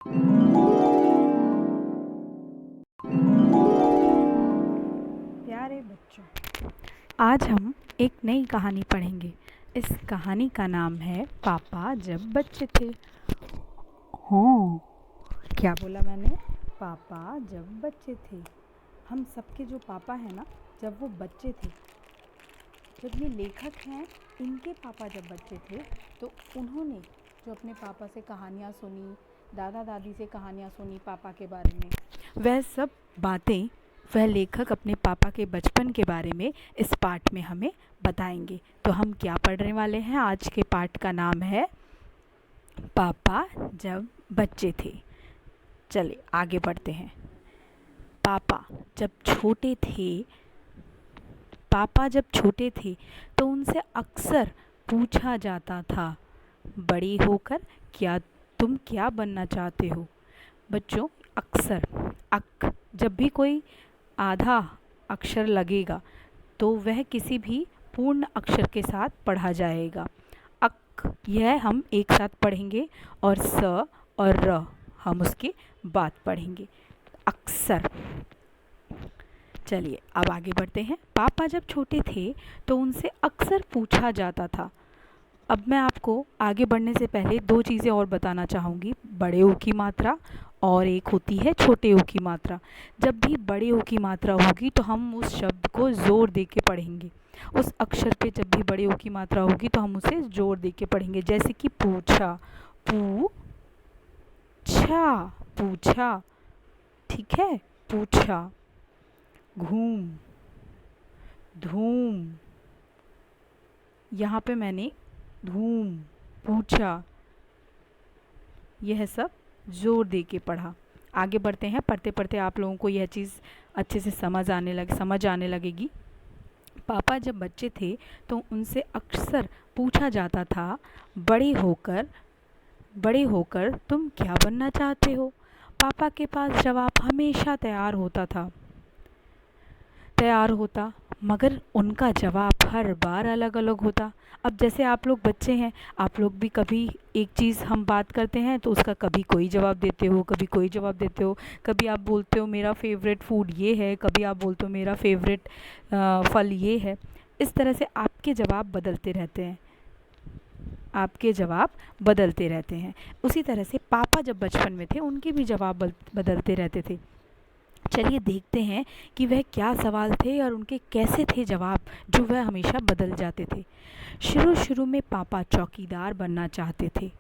प्यारे बच्चों, आज हम एक नई कहानी पढ़ेंगे। इस कहानी का नाम है पापा जब बच्चे थे। हाँ, क्या बोला मैंने? पापा जब बच्चे थे। हम सबके जो पापा हैं ना, जब वो बच्चे थे, जब ये लेखक हैं, इनके पापा जब बच्चे थे तो उन्होंने जो अपने पापा से कहानियाँ सुनी, दादा दादी से कहानियाँ सुनी पापा के बारे में, वह सब बातें वह लेखक अपने पापा के बचपन के बारे में इस पाठ में हमें बताएंगे। तो हम क्या पढ़ने वाले हैं? आज के पाठ का नाम है पापा जब बच्चे थे। चलिए आगे बढ़ते हैं। पापा जब छोटे थे तो उनसे अक्सर पूछा जाता था, बड़े होकर तुम क्या बनना चाहते हो? बच्चों, अक्सर जब भी कोई आधा अक्षर लगेगा तो वह किसी भी पूर्ण अक्षर के साथ पढ़ा जाएगा। यह हम एक साथ पढ़ेंगे और स और र हम उसके बाद पढ़ेंगे। अक्सर। चलिए अब आगे बढ़ते हैं। पापा जब छोटे थे तो उनसे अक्सर पूछा जाता था। अब मैं आपको आगे बढ़ने से पहले दो चीज़ें और बताना चाहूँगी। बड़े ओ की मात्रा और एक होती है छोटे ओ की मात्रा। जब भी बड़े ओ की मात्रा होगी तो हम उस शब्द को ज़ोर दे के पढ़ेंगे। उस अक्षर पे जब भी बड़े ओ की मात्रा होगी तो हम उसे ज़ोर दे के पढ़ेंगे। जैसे कि पूछा, पूछा, ठीक है, पूछा। घूम, धूम, यहाँ पे मैंने धूम, पूछा, यह सब जोर दे के पढ़ा। आगे बढ़ते हैं। पढ़ते पढ़ते आप लोगों को यह चीज़ अच्छे से समझ आने लगेगी। पापा जब बच्चे थे तो उनसे अक्सर पूछा जाता था, बड़े होकर तुम क्या बनना चाहते हो? पापा के पास जवाब हमेशा तैयार होता, मगर उनका जवाब हर बार अलग अलग होता। अब जैसे आप लोग बच्चे हैं, आप लोग भी कभी एक चीज़ हम बात करते हैं तो उसका कभी कोई जवाब देते हो, कभी कोई जवाब देते हो। कभी आप बोलते हो मेरा फेवरेट फूड ये है, कभी आप बोलते हो मेरा फेवरेट फल ये है। इस तरह से आपके जवाब बदलते रहते हैं। उसी तरह से पापा जब बचपन में थे उनके भी जवाब बदलते रहते थे। चलिए देखते हैं कि वह क्या सवाल थे और उनके कैसे थे जवाब, जो वह हमेशा बदल जाते थे। शुरू में पापा चौकीदार बनना चाहते थे।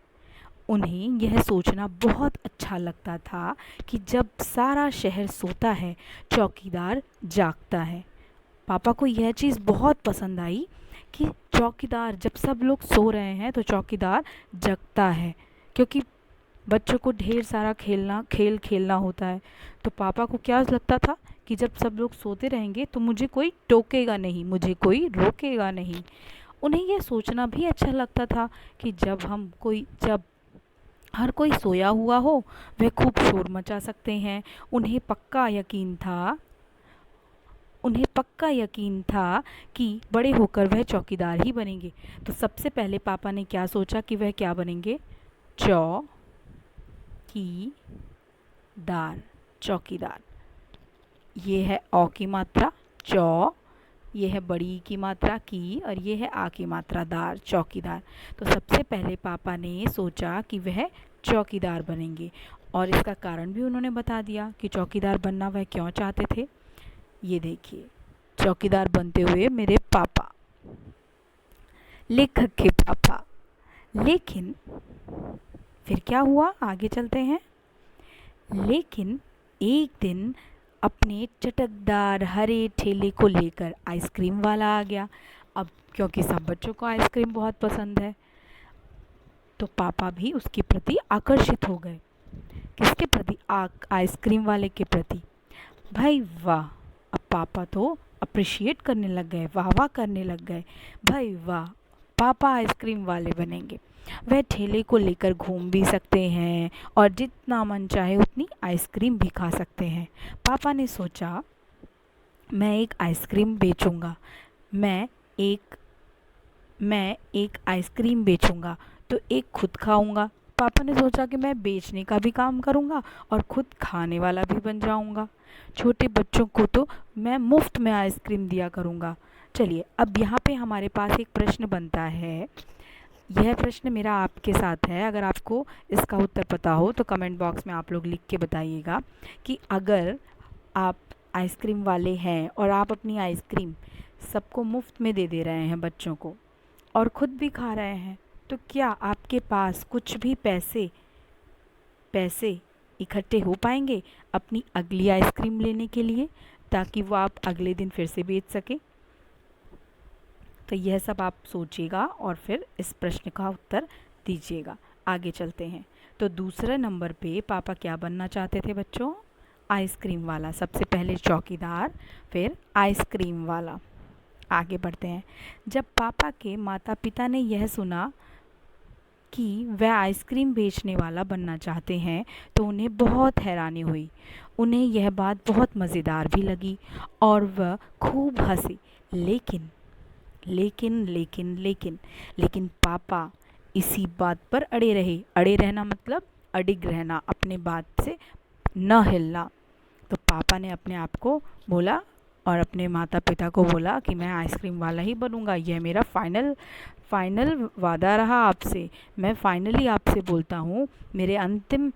उन्हें यह सोचना बहुत अच्छा लगता था कि जब सारा शहर सोता है, चौकीदार जागता है। पापा को यह चीज़ बहुत पसंद आई कि चौकीदार, जब सब लोग सो रहे हैं तो चौकीदार जगता है, क्योंकि बच्चों को ढेर सारा खेल खेलना होता है। तो पापा को क्या लगता था कि जब सब लोग सोते रहेंगे तो मुझे कोई टोकेगा नहीं, मुझे कोई रोकेगा नहीं। उन्हें यह सोचना भी अच्छा लगता था कि जब हर कोई सोया हुआ हो, वह खूब शोर मचा सकते हैं। उन्हें पक्का यकीन था कि बड़े होकर वह चौकीदार ही बनेंगे। तो सबसे पहले पापा ने क्या सोचा कि वह क्या बनेंगे? चौकीदार। ये है औ की मात्रा चौ, ये है बड़ी की मात्रा की, और ये है आ की मात्रा दार, चौकीदार। तो सबसे पहले पापा ने सोचा कि वह चौकीदार बनेंगे, और इसका कारण भी उन्होंने बता दिया कि चौकीदार बनना वह क्यों चाहते थे। ये देखिए, चौकीदार बनते हुए मेरे पापा, लेखक के पापा। लेकिन फिर क्या हुआ? आगे चलते हैं। लेकिन एक दिन अपने चटकदार हरे ठेले को लेकर आइसक्रीम वाला आ गया। अब क्योंकि सब बच्चों को आइसक्रीम बहुत पसंद है, तो पापा भी उसके प्रति आकर्षित हो गए। किसके प्रति? आइसक्रीम वाले के प्रति। भाई वाह! अब पापा तो अप्रिशिएट करने लग गए, वाह करने लग गए। भाई वाह, पापा आइसक्रीम वाले बनेंगे। वह ठेले को लेकर घूम भी सकते हैं और जितना मन चाहे उतनी आइसक्रीम भी खा सकते हैं। पापा ने सोचा, मैं एक आइसक्रीम बेचूंगा, मैं एक आइसक्रीम बेचूंगा, तो एक खुद खाऊंगा, पापा ने सोचा कि मैं बेचने का भी काम करूँगा और खुद खाने वाला भी बन जाऊँगा। छोटे बच्चों को तो मैं मुफ्त में आइसक्रीम दिया करूँगा। चलिए, अब यहाँ पे हमारे पास एक प्रश्न बनता है। यह प्रश्न मेरा आपके साथ है। अगर आपको इसका उत्तर पता हो तो कमेंट बॉक्स में आप लोग लिख के बताइएगा कि अगर आप आइसक्रीम वाले हैं और आप अपनी आइसक्रीम सबको मुफ्त में दे रहे हैं, बच्चों को, और ख़ुद भी खा रहे हैं, तो क्या आपके पास कुछ भी पैसे इकट्ठे हो पाएंगे अपनी अगली आइसक्रीम लेने के लिए, ताकि वो आप अगले दिन फिर से बेच सकें? तो यह सब आप सोचिएगा और फिर इस प्रश्न का उत्तर दीजिएगा। आगे चलते हैं। तो दूसरे नंबर पे पापा क्या बनना चाहते थे बच्चों? आइसक्रीम वाला। सबसे पहले चौकीदार, फिर आइसक्रीम वाला। आगे बढ़ते हैं। जब पापा के माता पिता ने यह सुना कि वह आइसक्रीम बेचने वाला बनना चाहते हैं तो उन्हें बहुत हैरानी हुई। उन्हें यह बात बहुत मज़ेदार भी लगी और वह खूब हंसे। लेकिन लेकिन लेकिन लेकिन लेकिन पापा इसी बात पर अड़े रहे। अड़े रहना मतलब अडिग रहना, अपने बात से न हिलना। तो पापा ने अपने आप को बोला और अपने माता पिता को बोला कि मैं आइसक्रीम वाला ही बनूंगा। यह मेरा फाइनल वादा रहा आपसे। मैं फाइनली आपसे बोलता हूँ, मेरे अंतिम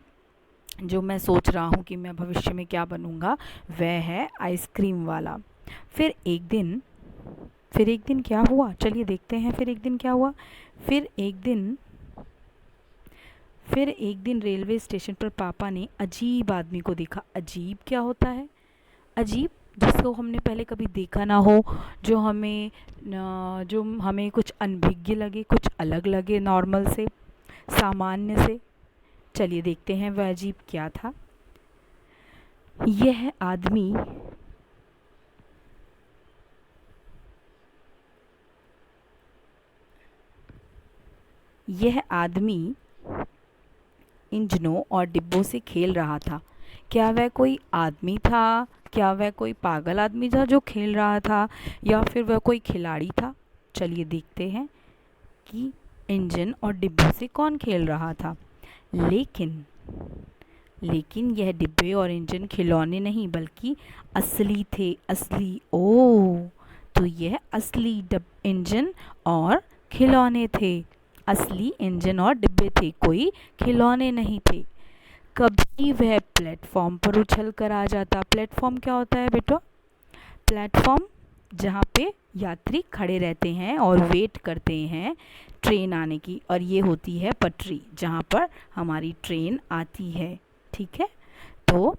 जो मैं सोच रहा हूँ कि मैं भविष्य में क्या बनूंगा, वह है आइसक्रीम वाला। फिर एक दिन क्या हुआ, चलिए देखते हैं। फिर एक दिन क्या हुआ? फिर एक दिन रेलवे स्टेशन पर पापा ने अजीब आदमी को देखा। अजीब क्या होता है? अजीब जिसको हमने पहले कभी देखा ना हो, जो हमें कुछ अनभिज्ञ लगे, कुछ अलग लगे नॉर्मल से, सामान्य से। चलिए देखते हैं वह अजीब क्या था। यह आदमी इंजनों और डिब्बों से खेल रहा था। क्या वह कोई आदमी था? क्या वह कोई पागल आदमी था जो खेल रहा था, या फिर वह कोई खिलाड़ी था? चलिए देखते हैं कि इंजन और डिब्बों से कौन खेल रहा था। लेकिन यह डिब्बे और इंजन खिलौने नहीं बल्कि असली थे। असली। ओह, तो यह असली इंजन और खिलौने थे। असली इंजन और डिब्बे थे, कोई खिलौने नहीं थे। कभी वह प्लेटफॉर्म पर उछल कर आ जाता। प्लेटफॉर्म क्या होता है बेटा? प्लेटफॉर्म जहाँ पे यात्री खड़े रहते हैं और वेट करते हैं ट्रेन आने की, और ये होती है पटरी जहाँ पर हमारी ट्रेन आती है। ठीक है, तो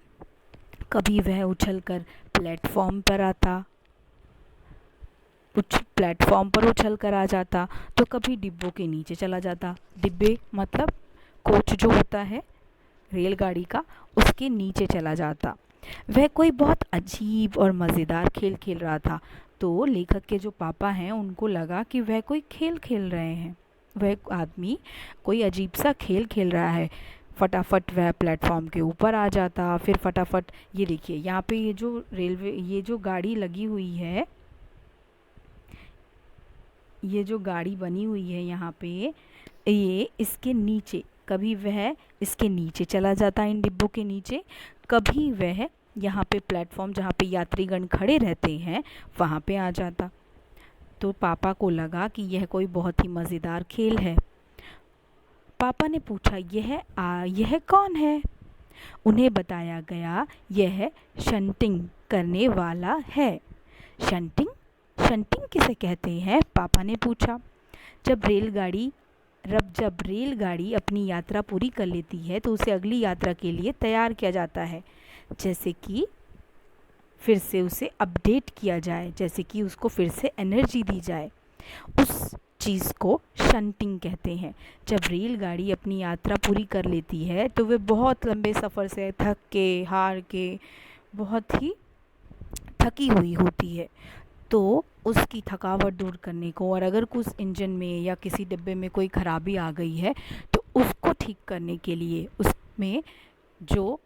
कभी वह उछलकर प्लेटफॉर्म पर आता, कुछ प्लेटफॉर्म पर उछल कर आ जाता, तो कभी डिब्बों के नीचे चला जाता। डिब्बे मतलब कोच जो होता है रेलगाड़ी का, उसके नीचे चला जाता। वह कोई बहुत अजीब और मज़ेदार खेल खेल रहा था। तो लेखक के जो पापा हैं उनको लगा कि वह कोई खेल खेल रहे हैं, वह आदमी कोई अजीब सा खेल खेल रहा है। फटाफट वह प्लेटफॉर्म के ऊपर आ जाता, फिर फटाफट ये देखिए यहाँ पे ये जो गाड़ी लगी हुई है, ये जो गाड़ी बनी हुई है यहाँ पे, ये इसके नीचे, कभी वह इसके नीचे चला जाता इन डिब्बों के नीचे, कभी वह यहाँ पे प्लेटफॉर्म जहाँ पे यात्रीगण खड़े रहते हैं वहाँ पे आ जाता। तो पापा को लगा कि यह कोई बहुत ही मज़ेदार खेल है। पापा ने पूछा, यह कौन है? उन्हें बताया गया यह शंटिंग करने वाला है। शंटिंग किसे कहते हैं? पापा ने पूछा। जब रेलगाड़ी अपनी यात्रा पूरी कर लेती है तो उसे अगली यात्रा के लिए तैयार किया जाता है, जैसे कि फिर से उसे अपडेट किया जाए, जैसे कि उसको फिर से एनर्जी दी जाए। उस चीज़ को शंटिंग कहते हैं। जब रेलगाड़ी अपनी यात्रा पूरी कर लेती है तो वे बहुत लंबे सफ़र से थक के, हार के, बहुत ही थकी हुई होती है, तो उसकी थकावट दूर करने को, और अगर कुछ इंजन में या किसी डिब्बे में कोई ख़राबी आ गई है तो उसको ठीक करने के लिए उसमें जो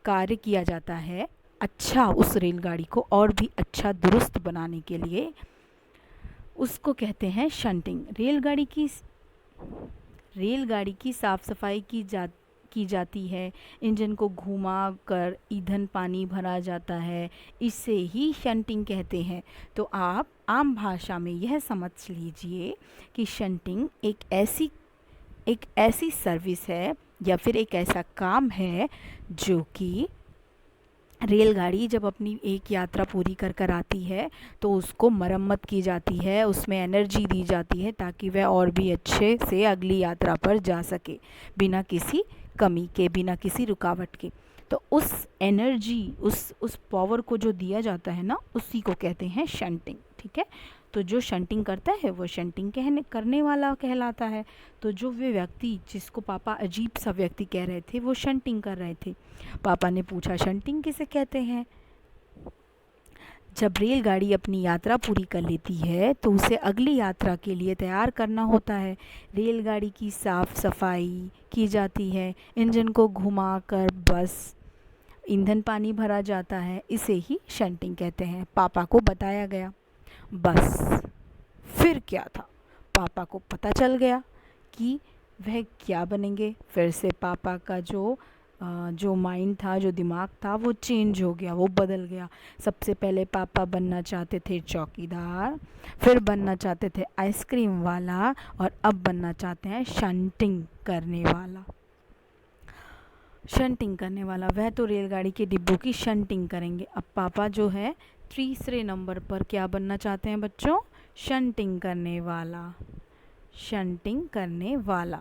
कार्य किया जाता है, अच्छा, उस रेलगाड़ी को और भी अच्छा दुरुस्त बनाने के लिए, उसको कहते हैं शंटिंग। रेलगाड़ी की साफ सफाई की जाती है, इंजन को घुमा कर ईंधन पानी भरा जाता है, इसे ही शंटिंग कहते हैं। तो आप आम भाषा में यह समझ लीजिए कि शंटिंग एक ऐसी सर्विस है या फिर एक ऐसा काम है जो कि रेलगाड़ी जब अपनी एक यात्रा पूरी कर कर आती है तो उसको मरम्मत की जाती है, उसमें एनर्जी दी जाती है ताकि वह और भी अच्छे से अगली यात्रा पर जा सके, बिना किसी कमी के, बिना किसी रुकावट के। तो उस एनर्जी, उस पावर को जो दिया जाता है ना, उसी को कहते हैं शंटिंग। ठीक है, तो जो शंटिंग करता है वो शंटिंग करने वाला कहलाता है। तो जो वे व्यक्ति, जिसको पापा अजीब सा व्यक्ति कह रहे थे, वो शंटिंग कर रहे थे। पापा ने पूछा, शंटिंग किसे कहते हैं? जब रेलगाड़ी अपनी यात्रा पूरी कर लेती है तो उसे अगली यात्रा के लिए तैयार करना होता है। रेलगाड़ी की साफ सफाई की जाती है, इंजन को घुमाकर बस ईंधन पानी भरा जाता है, इसे ही शंटिंग कहते हैं। पापा को बताया गया। बस फिर क्या था, पापा को पता चल गया कि वह क्या बनेंगे। फिर से पापा का जो माइंड था, जो दिमाग था, वो चेंज हो गया, वो बदल गया। सबसे पहले पापा बनना चाहते थे चौकीदार, फिर बनना चाहते थे आइसक्रीम वाला, और अब बनना चाहते हैं शंटिंग करने वाला। शंटिंग करने वाला, वह तो रेलगाड़ी के डिब्बों की शंटिंग करेंगे। अब पापा जो है तीसरे नंबर पर क्या बनना चाहते हैं बच्चों? शंटिंग करने वाला। शंटिंग करने वाला,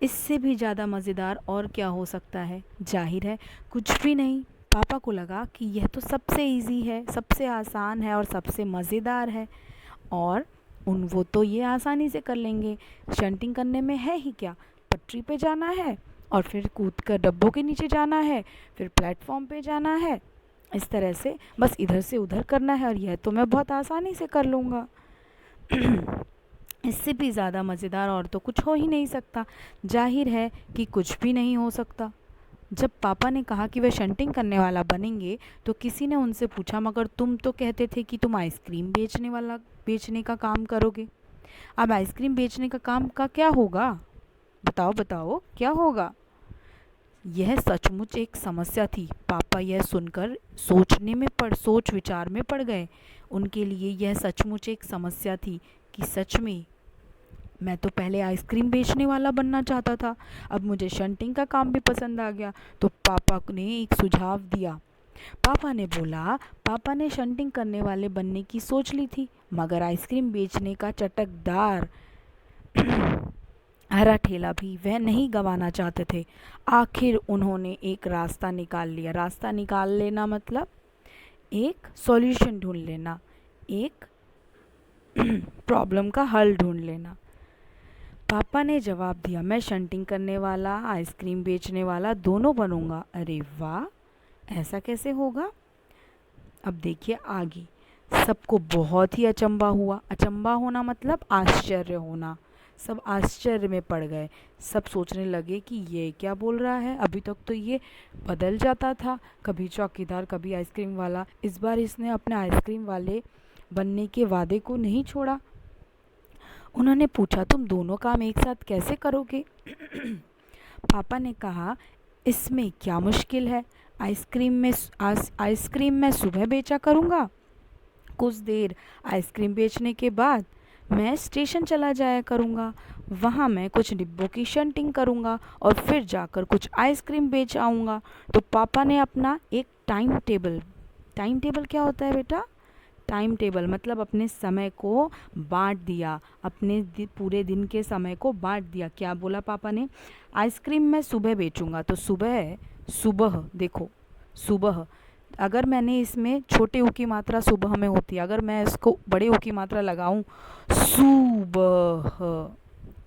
इससे भी ज़्यादा मज़ेदार और क्या हो सकता है? जाहिर है कुछ भी नहीं। पापा को लगा कि यह तो सबसे इजी है, सबसे आसान है और सबसे मज़ेदार है, और वो तो ये आसानी से कर लेंगे। शंटिंग करने में है ही क्या, पटरी पे जाना है और फिर कूद कर डब्बों के नीचे जाना है, फिर प्लेटफॉर्म पे जाना है, इस तरह से बस इधर से उधर करना है, और यह तो मैं बहुत आसानी से कर लूँगा। इससे भी ज़्यादा मज़ेदार और तो कुछ हो ही नहीं सकता। जाहिर है कि कुछ भी नहीं हो सकता। जब पापा ने कहा कि वे शंटिंग करने वाला बनेंगे तो किसी ने उनसे पूछा, मगर तुम तो कहते थे कि तुम आइसक्रीम बेचने का काम करोगे। अब आइसक्रीम बेचने का काम का क्या होगा? बताओ बताओ, क्या होगा? यह सचमुच एक समस्या थी। पापा यह सुनकर सोच विचार में पड़ गए। उनके लिए यह सचमुच एक समस्या थी कि सच में मैं तो पहले आइसक्रीम बेचने वाला बनना चाहता था, अब मुझे शंटिंग का काम भी पसंद आ गया। तो पापा ने एक सुझाव दिया। पापा ने बोला, पापा ने शंटिंग करने वाले बनने की सोच ली थी, मगर आइसक्रीम बेचने का चटकदार हरा ठेला भी वह नहीं गंवाना चाहते थे। आखिर उन्होंने एक रास्ता निकाल लिया। रास्ता निकाल लेना मतलब एक सॉल्यूशन ढूंढ लेना, एक प्रॉब्लम का हल ढूंढ लेना। पापा ने जवाब दिया, मैं शंटिंग करने वाला, आइसक्रीम बेचने वाला दोनों बनूंगा। अरे वाह, ऐसा कैसे होगा? अब देखिए आगे। सबको बहुत ही अचंभा हुआ। अचंभा होना मतलब आश्चर्य होना। सब आश्चर्य में पड़ गए। सब सोचने लगे कि ये क्या बोल रहा है, अभी तक तो ये बदल जाता था, कभी चौकीदार कभी आइसक्रीम वाला, इस बार इसने अपने आइसक्रीम वाले बनने के वादे को नहीं छोड़ा। उन्होंने पूछा, तुम दोनों काम एक साथ कैसे करोगे? पापा ने कहा, इसमें क्या मुश्किल है, आइसक्रीम मैं सुबह बेचा करूँगा, कुछ देर आइसक्रीम बेचने के बाद मैं स्टेशन चला जाया करूँगा, वहाँ मैं कुछ डिब्बों की शंटिंग करूँगा और फिर जाकर कुछ आइसक्रीम बेच आऊँगा। तो पापा ने अपना एक टाइम टेबल क्या होता है बेटा? टाइम टेबल मतलब अपने समय को बांट दिया, अपने पूरे दिन के समय को बांट दिया। क्या बोला पापा ने? आइसक्रीम मैं सुबह बेचूंगा, तो सुबह देखो, सुबह, अगर मैंने इसमें छोटे ऊ की मात्रा सुबह में होती है, अगर मैं इसको बड़े ऊ की मात्रा लगाऊं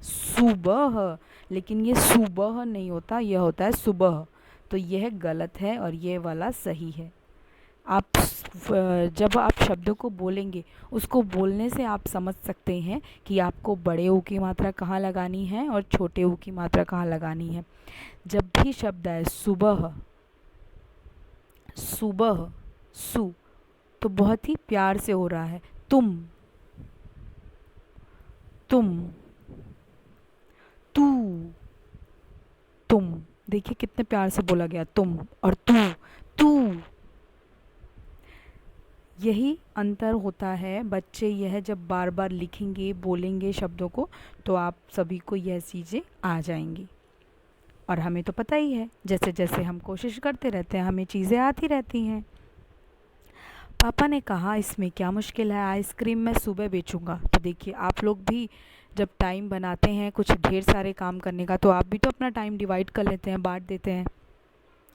सुबह, लेकिन ये सुबह नहीं होता, यह होता है सुबह। तो यह गलत है और ये वाला सही है। आप जब आप शब्दों को बोलेंगे, उसको बोलने से आप समझ सकते हैं कि आपको बड़े ऊ की मात्रा कहाँ लगानी है और छोटे ऊ की मात्रा कहाँ लगानी है। जब भी शब्द आए सुबह, तो बहुत ही प्यार से हो रहा है। तुम, तू, तुम। देखिए कितने प्यार से बोला गया, तुम और तू। तू, यही अंतर होता है। बच्चे यह जब बार बार लिखेंगे, बोलेंगे शब्दों को, तो आप सभी को यह चीज़ें आ जाएंगी। और हमें तो पता ही है, जैसे जैसे हम कोशिश करते रहते हैं हमें चीज़ें आती रहती हैं। पापा ने कहा इसमें क्या मुश्किल है, आइसक्रीम मैं सुबह बेचूंगा। तो देखिए आप लोग भी जब टाइम बनाते हैं कुछ ढेर सारे काम करने का, तो आप भी तो अपना टाइम डिवाइड कर लेते हैं, बांट देते हैं।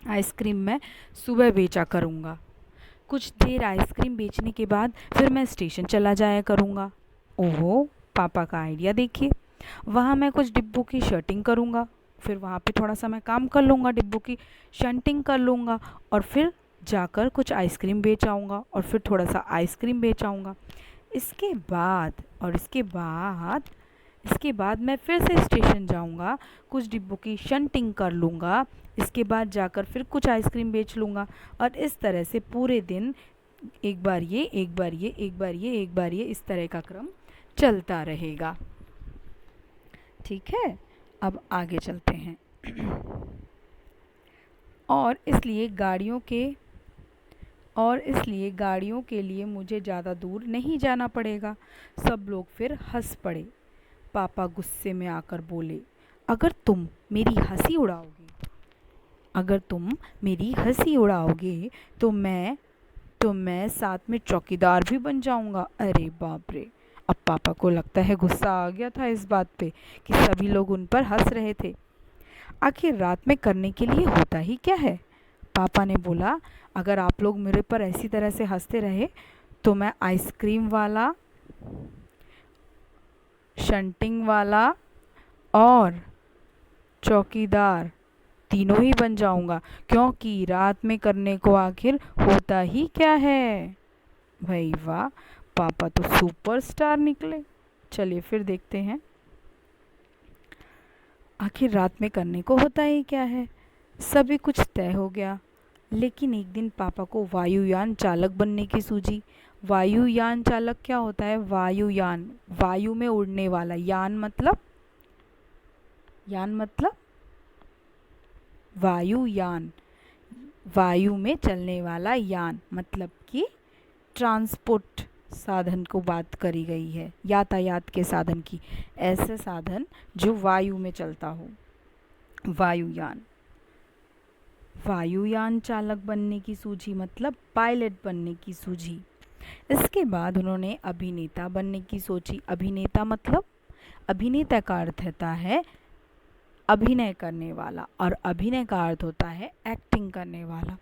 आइसक्रीम मैं सुबह बेचा करूँगा। कुछ देर आइसक्रीम बेचने के बाद फिर मैं स्टेशन चला जाया करूँगा। ओहो, पापा का आइडिया देखिए। वहाँ मैं कुछ डिब्बों की शर्टिंग करूँगा, फिर वहाँ पे थोड़ा सा मैं काम कर लूँगा, डिब्बों की शंटिंग कर लूँगा, और फिर जाकर कुछ आइसक्रीम बेच आऊँगा, और फिर थोड़ा सा आइसक्रीम बेच आऊँगा। इसके बाद और इसके बाद मैं फिर से स्टेशन जाऊँगा, कुछ डिब्बों की शंटिंग कर लूँगा, इसके बाद जाकर फिर कुछ आइसक्रीम बेच लूँगा। और इस तरह से पूरे दिन एक बार ये, एक बार ये, एक बार ये, एक बार ये, इस तरह का क्रम चलता रहेगा। ठीक है, अब आगे चलते हैं। और इसलिए गाड़ियों के लिए मुझे ज़्यादा दूर नहीं जाना पड़ेगा। सब लोग फिर हंस पड़े। पापा गुस्से में आकर बोले, अगर तुम मेरी हंसी उड़ाओगे तो मैं साथ में चौकीदार भी बन जाऊंगा। अरे बाप रे। अब पापा को लगता है गुस्सा आ गया था इस बात पे कि सभी लोग उन पर हंस रहे थे। आखिर रात में करने के लिए होता ही क्या है। पापा ने बोला, अगर आप लोग मेरे पर ऐसी तरह से हंसते रहे तो मैं आइसक्रीम वाला, शंटिंग वाला और चौकीदार तीनों ही बन जाऊंगा, क्योंकि रात में करने को आखिर होता ही क्या है। भाई वाह, पापा तो सुपरस्टार निकले। चलिए फिर देखते हैं, आखिर रात में करने को होता ही क्या है। सभी कुछ तय हो गया, लेकिन एक दिन पापा को वायुयान चालक बनने की सूझी। वायुयान चालक क्या होता है? वायुयान, वायु में उड़ने वाला, यान मतलब वायुयान, वायु में चलने वाला यान, मतलब कि ट्रांसपोर्ट साधन को बात करी गई है, यातायात के साधन की। ऐसे साधन जो वायु में चलता हो, वायुयान। वायुयान चालक बनने की सूझी मतलब पायलट बनने की सूझी। इसके बाद उन्होंने अभिनेता बनने की सोची। अभिनेता मतलब, अभिनेता का अर्थ होता है अभिनय करने वाला, और अभिनय का अर्थ होता है एक्टिंग करने वाला।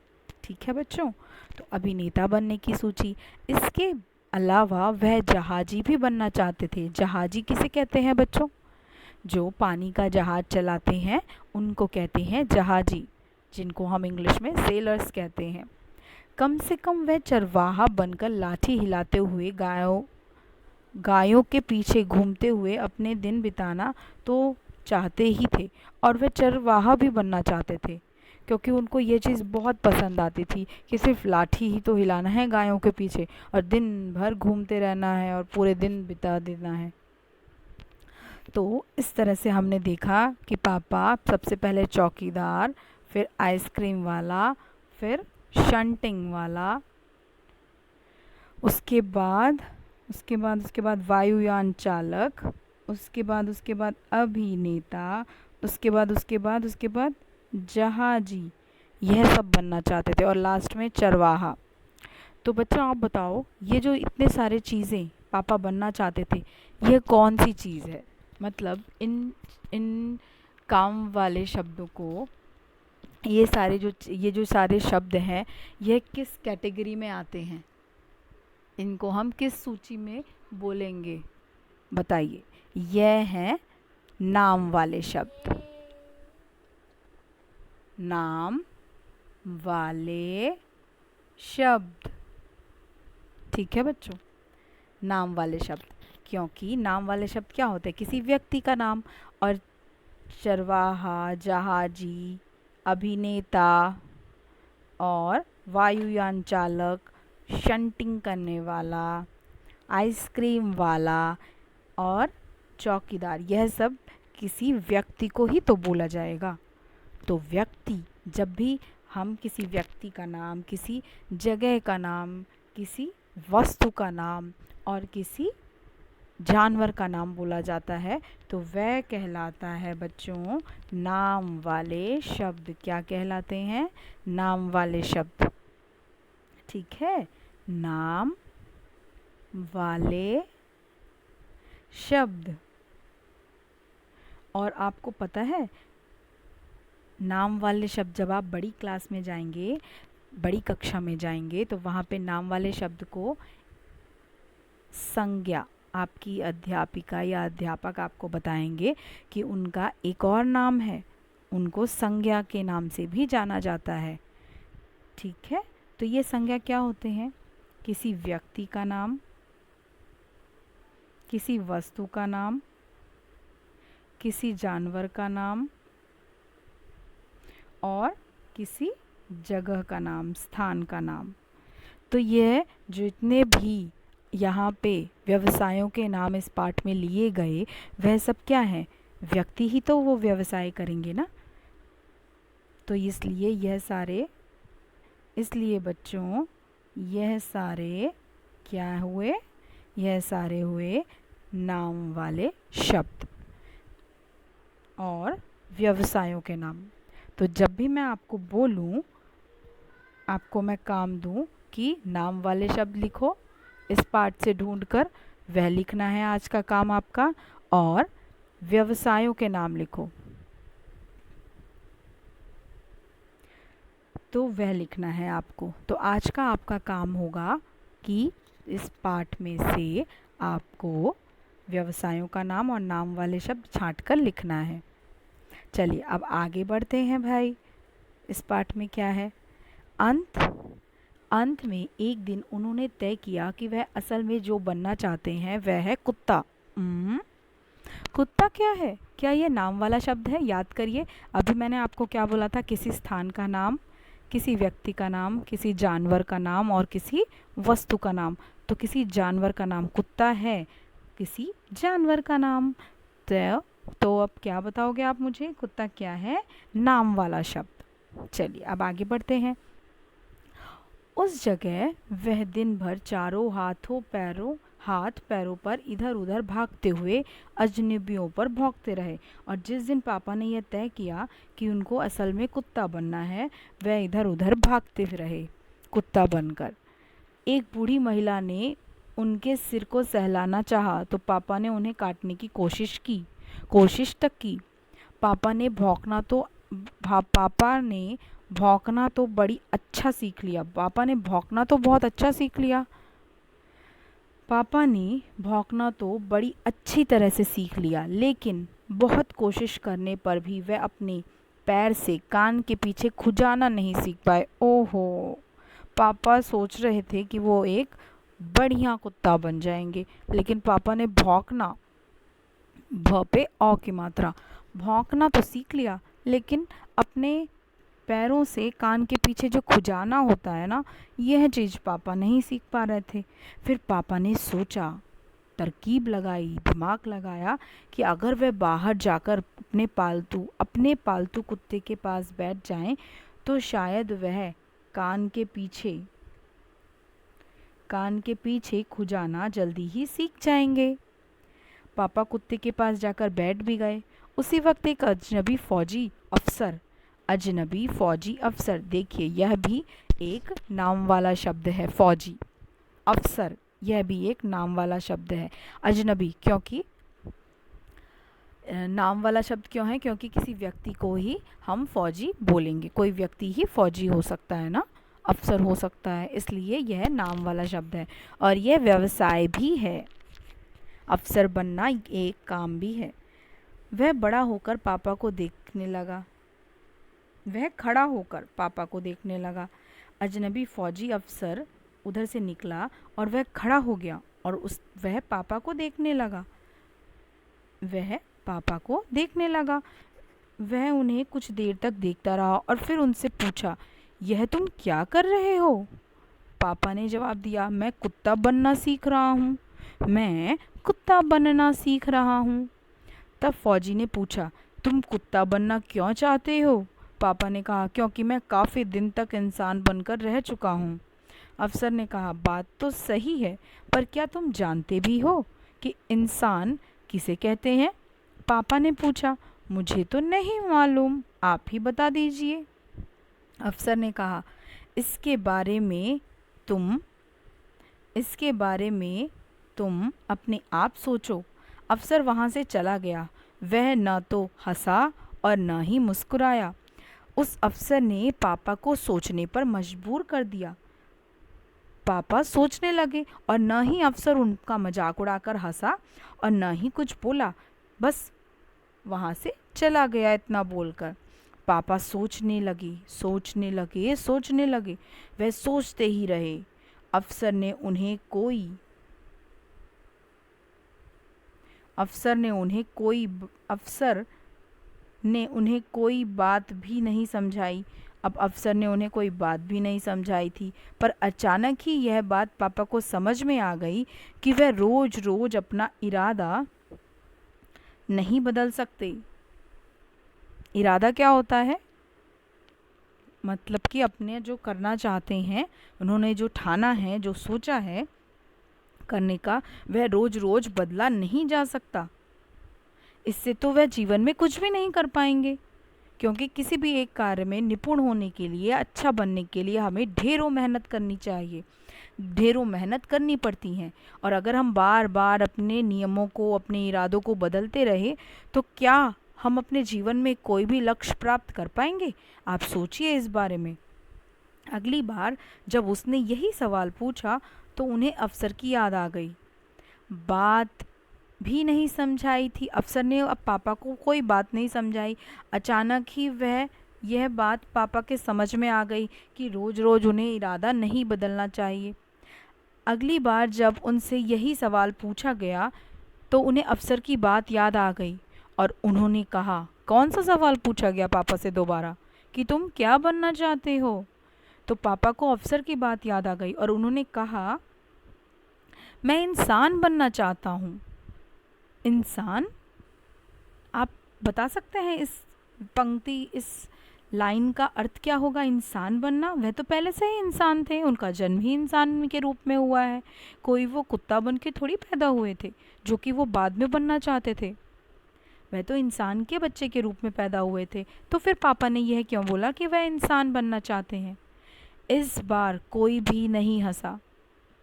ठीक है बच्चों, तो अभिनेता बनने की सोची। इसके अलावा वह जहाजी भी बनना चाहते थे। जहाजी किसे कहते हैं बच्चों? जो पानी का जहाज चलाते हैं उनको कहते हैं जहाजी, जिनको हम इंग्लिश में सेलर्स कहते हैं। कम से कम वह चरवाहा बनकर लाठी हिलाते हुए गायों के पीछे घूमते हुए अपने दिन बिताना तो चाहते ही थे, और वह चरवाहा भी बनना चाहते थे, क्योंकि उनको ये चीज़ बहुत पसंद आती थी कि सिर्फ लाठी ही तो हिलाना है गायों के पीछे, और दिन भर घूमते रहना है और पूरे दिन बिता देना है। तो इस तरह से हमने देखा कि पापा सबसे पहले चौकीदार, फिर आइसक्रीम वाला, फिर शंटिंग वाला, उसके बाद वायुयान चालक, उसके बाद अभिनेता, उसके बाद जहाजी, यह सब बनना चाहते थे, और लास्ट में चरवाहा। तो बच्चों आप बताओ, ये जो इतने सारे चीज़ें पापा बनना चाहते थे, यह कौन सी चीज़ है? मतलब इन काम वाले शब्दों को, ये जो सारे शब्द हैं, यह किस कैटेगरी में आते हैं? इनको हम किस सूची में बोलेंगे? बताइए। यह हैं नाम वाले शब्द। नाम वाले शब्द। ठीक है बच्चों, नाम वाले शब्द, क्योंकि नाम वाले शब्द क्या होते हैं? किसी व्यक्ति का नाम। और चरवाहा, जहाजी, अभिनेता और वायुयान चालक, शंटिंग करने वाला, आइसक्रीम वाला और चौकीदार, यह सब किसी व्यक्ति को ही तो बोला जाएगा। तो व्यक्ति, जब भी हम किसी व्यक्ति का नाम, किसी जगह का नाम, किसी वस्तु का नाम और किसी जानवर का नाम बोला जाता है तो वह कहलाता है बच्चों नाम वाले शब्द। क्या कहलाते हैं? नाम वाले शब्द। ठीक है, नाम वाले शब्द। और आपको पता है, नाम वाले शब्द जब आप बड़ी क्लास में जाएंगे, बड़ी कक्षा में जाएंगे, तो वहाँ पे नाम वाले शब्द को संज्ञा, आपकी अध्यापिका या अध्यापक आपको बताएंगे कि उनका एक और नाम है, उनको संज्ञा के नाम से भी जाना जाता है। ठीक है, तो ये संज्ञा क्या होते हैं? किसी व्यक्ति का नाम, किसी वस्तु का नाम, किसी जानवर का नाम और किसी जगह का नाम, स्थान का नाम। तो यह जितने भी यहाँ पे व्यवसायों के नाम इस पाठ में लिए गए वह सब क्या है? व्यक्ति ही तो वो व्यवसाय करेंगे ना। तो इसलिए बच्चों यह सारे क्या हुए? यह सारे हुए नाम वाले शब्द और व्यवसायों के नाम। तो जब भी मैं आपको बोलूं, आपको मैं काम दूं कि नाम वाले शब्द लिखो, इस पाठ से ढूंढकर वह लिखना है आज का काम आपका, और व्यवसायों के नाम लिखो तो वह लिखना है आपको। तो आज का आपका काम होगा कि इस पाठ में से आपको व्यवसायों का नाम और नाम वाले शब्द छांट कर लिखना है। चलिए अब आगे बढ़ते हैं भाई। इस पाठ में क्या है? अंत में एक दिन उन्होंने तय किया कि वह असल में जो बनना चाहते हैं वह है कुत्ता। कुत्ता क्या है? क्या ये नाम वाला शब्द है? याद करिए, अभी मैंने आपको क्या बोला था? किसी स्थान का नाम, किसी व्यक्ति का नाम, किसी जानवर का नाम और किसी वस्तु का नाम। तो किसी जानवर का नाम कुत्ता है, किसी जानवर का नाम। तो अब क्या बताओगे आप मुझे? कुत्ता क्या है? नाम वाला शब्द। चलिए अब आगे बढ़ते हैं। उस जगह वह दिन भर चारों हाथ पैरों पर इधर उधर भागते हुए अजनबियों पर भौंकते रहे। और जिस दिन पापा ने यह तय किया कि उनको असल में कुत्ता बनना है, वह इधर उधर भागते रहे कुत्ता बनकर। एक बूढ़ी महिला ने उनके सिर को सहलाना चाहा तो पापा ने उन्हें काटने की कोशिश तक की। पापा ने भौंकना तो बड़ी अच्छा सीख लिया। पापा ने भौंकना तो बहुत अच्छा सीख लिया। पापा ने भौंकना तो बड़ी अच्छी तरह से सीख लिया, लेकिन बहुत कोशिश करने पर भी वह अपने पैर से कान के पीछे खुजाना नहीं सीख पाए। ओहो, पापा सोच रहे थे कि वो एक बढ़िया कुत्ता बन जाएंगे, लेकिन पापा ने भौंकना, भ पे औ की मात्रा, भौंकना तो सीख लिया, लेकिन अपने पैरों से कान के पीछे जो खुजाना होता है ना, यह चीज़ पापा नहीं सीख पा रहे थे। फिर पापा ने सोचा, तरकीब लगाई, दिमाग लगाया कि अगर वह बाहर जाकर अपने पालतू कुत्ते के पास बैठ जाएं तो शायद वह कान के पीछे खुजाना जल्दी ही सीख जाएंगे। पापा कुत्ते के पास जाकर बैठ भी गए। उसी वक्त एक अजनबी फौजी अफसर, देखिए यह भी एक नाम वाला शब्द है। फौजी अफसर, यह भी एक नाम वाला शब्द है। अजनबी क्योंकि नाम वाला शब्द क्यों है? क्योंकि किसी व्यक्ति को ही हम फौजी बोलेंगे, कोई व्यक्ति ही फौजी हो सकता है ना, अफसर हो सकता है, इसलिए यह नाम वाला शब्द है। और यह व्यवसाय भी है, अफसर बनना एक काम भी है। वह खड़ा होकर पापा को देखने लगा। अजनबी फौजी अफसर उधर से निकला और वह खड़ा हो गया और वह पापा को देखने लगा। वह उन्हें कुछ देर तक देखता रहा और फिर उनसे पूछा, यह तुम क्या कर रहे हो? पापा ने जवाब दिया, मैं कुत्ता बनना सीख रहा हूँ। तब फौजी ने पूछा, तुम कुत्ता बनना क्यों चाहते हो? पापा ने कहा, क्योंकि मैं काफ़ी दिन तक इंसान बनकर रह चुका हूँ। अफसर ने कहा, बात तो सही है, पर क्या तुम जानते भी हो कि इंसान किसे कहते हैं? पापा ने पूछा। मुझे तो नहीं मालूम, आप ही बता दीजिए। अफसर ने कहा, इसके बारे में तुम अपने आप सोचो। अफसर वहाँ से चला गया। वह न तो हंसा और न ही मुस्कुराया। उस अफसर ने पापा को सोचने पर मजबूर कर दिया। पापा सोचने लगे और न ही अफसर उनका मजाक उड़ाकर हंसा और न ही कुछ बोला, बस वहाँ से चला गया इतना बोलकर। पापा सोचने लगे। वह सोचते ही रहे। अफसर ने उन्हें कोई बात भी नहीं समझाई। अब अफसर ने उन्हें कोई बात भी नहीं समझाई थी, पर अचानक ही यह बात पापा को समझ में आ गई कि वह रोज रोज अपना इरादा नहीं बदल सकते। इरादा क्या होता है? मतलब कि अपने जो करना चाहते हैं, उन्होंने जो ठाना है, जो सोचा है करने का, वह रोज रोज बदला नहीं जा सकता। इससे तो वह जीवन में कुछ भी नहीं कर पाएंगे, क्योंकि किसी भी एक कार्य में निपुण होने के लिए, अच्छा बनने के लिए हमें ढेरों मेहनत करनी चाहिए, ढेरों मेहनत करनी पड़ती हैं। और अगर हम बार बार अपने नियमों को, अपने इरादों को बदलते रहे, तो क्या हम अपने जीवन में कोई भी लक्ष्य प्राप्त कर पाएंगे? आप सोचिए इस बारे में। अगली बार जब उसने यही सवाल पूछा तो उन्हें अफसर की याद आ गई। बात भी नहीं समझाई थी अफसर ने, अब पापा को कोई बात नहीं समझाई। अचानक ही यह बात पापा के समझ में आ गई कि रोज रोज उन्हें इरादा नहीं बदलना चाहिए। अगली बार जब उनसे यही सवाल पूछा गया तो उन्हें अफसर की बात याद आ गई और उन्होंने कहा, कौन सा सवाल पूछा गया पापा से दोबारा, कि तुम क्या बनना चाहते हो? तो पापा को अफसर की बात याद आ गई और उन्होंने कहा, मैं इंसान बनना चाहता हूँ। इंसान? आप बता सकते हैं इस लाइन का अर्थ क्या होगा? इंसान बनना? वह तो पहले से ही इंसान थे, उनका जन्म ही इंसान के रूप में हुआ है। कोई वो कुत्ता बन के थोड़ी पैदा हुए थे, जो कि वो बाद में बनना चाहते थे। वह तो इंसान के बच्चे के रूप में पैदा हुए थे। तो फिर पापा ने यह क्यों बोला कि वह इंसान बनना चाहते हैं? इस बार कोई भी नहीं हंसा,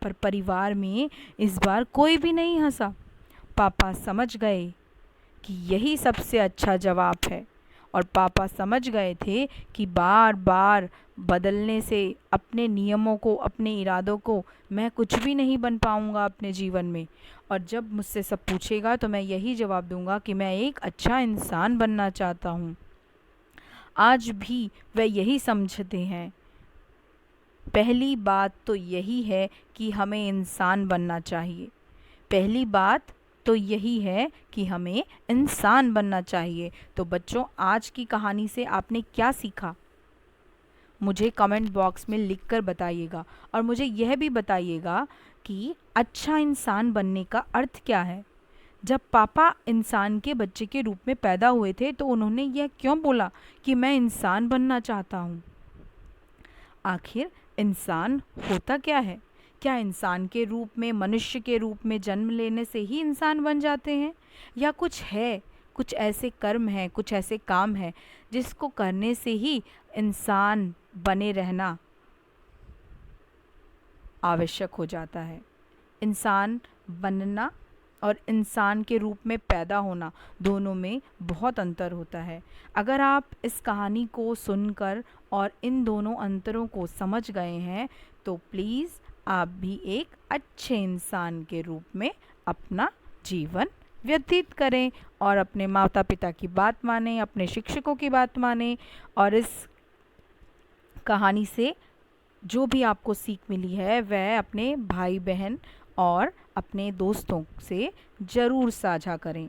पर परिवार में इस बार कोई भी नहीं हंसा। पापा समझ गए कि यही सबसे अच्छा जवाब है, और पापा समझ गए थे कि बार बार बदलने से अपने नियमों को, अपने इरादों को, मैं कुछ भी नहीं बन पाऊंगा अपने जीवन में। और जब मुझसे सब पूछेगा तो मैं यही जवाब दूंगा कि मैं एक अच्छा इंसान बनना चाहता हूँ। आज भी वह यही समझते हैं। पहली बात तो यही है कि हमें इंसान बनना चाहिए। पहली बात तो यही है कि हमें इंसान बनना चाहिए। तो बच्चों, आज की कहानी से आपने क्या सीखा? मुझे कमेंट बॉक्स में लिखकर बताइएगा, और मुझे यह भी बताइएगा कि अच्छा इंसान बनने का अर्थ क्या है। जब पापा इंसान के बच्चे के रूप में पैदा हुए थे तो उन्होंने यह क्यों बोला कि मैं इंसान बनना चाहता हूँ? आखिर इंसान होता क्या है? क्या इंसान के रूप में, मनुष्य के रूप में जन्म लेने से ही इंसान बन जाते हैं, या कुछ है, कुछ ऐसे कर्म हैं, कुछ ऐसे काम हैं जिसको करने से ही इंसान बने रहना आवश्यक हो जाता है? इंसान बनना और इंसान के रूप में पैदा होना, दोनों में बहुत अंतर होता है। अगर आप इस कहानी को सुनकर और इन दोनों अंतरों को समझ गए हैं तो प्लीज़ आप भी एक अच्छे इंसान के रूप में अपना जीवन व्यतीत करें और अपने माता पिता की बात मानें, अपने शिक्षकों की बात मानें, और इस कहानी से जो भी आपको सीख मिली है वह अपने भाई बहन और अपने दोस्तों से ज़रूर साझा करें।